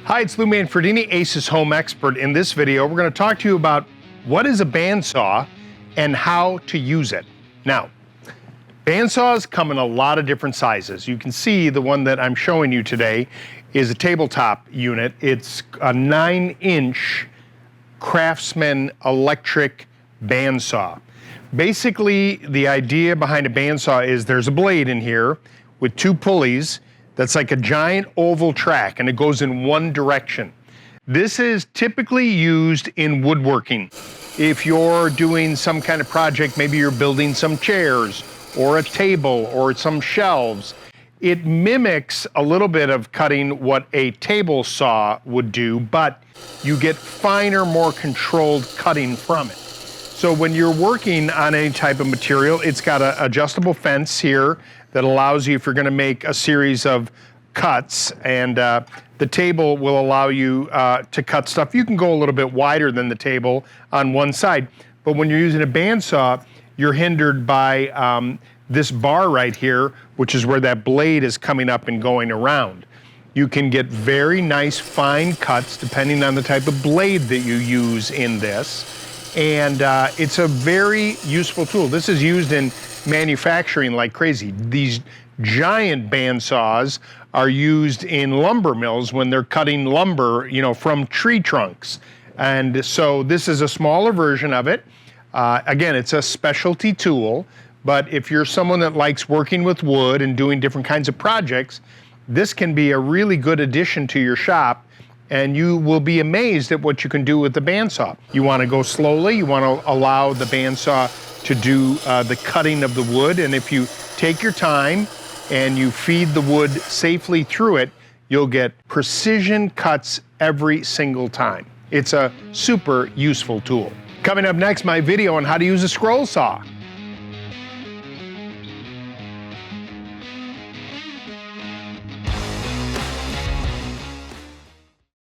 Hi, it's Lou Manfredini, Ace's home expert. In this video, we're going to talk to you about what is a bandsaw and how to use it. Now, bandsaws come in a lot of different sizes. You can see the one that I'm showing you today is a tabletop unit. It's a 9-inch Craftsman electric bandsaw. Basically, the idea behind a bandsaw is there's a blade in here with two pulleys that's like a giant oval track, and it goes in one direction. This is typically used in woodworking. If you're doing some kind of project, maybe you're building some chairs or a table or some shelves, it mimics a little bit of cutting what a table saw would do, but you get finer, more controlled cutting from it. So when you're working on any type of material, it's got an adjustable fence here that allows you, if you're going to make a series of cuts, and the table will allow you to cut stuff. You can go a little bit wider than the table on one side, but when you're using a bandsaw, you're hindered by this bar right here, which is where that blade is coming up and going around. You can get very nice fine cuts depending on the type of blade that you use in this, and it's a very useful tool. This is used in manufacturing like crazy. These giant bandsaws are used in lumber mills when they're cutting lumber, from tree trunks. And so this is a smaller version of it. Again, it's a specialty tool, but if you're someone that likes working with wood and doing different kinds of projects, this can be a really good addition to your shop, and you will be amazed at what you can do with the bandsaw. You want to go slowly, you want to allow the bandsaw to do the cutting of the wood, and if you take your time and you feed the wood safely through it, you'll get precision cuts every single time. It's a super useful tool. Coming up next, my video on how to use a scroll saw.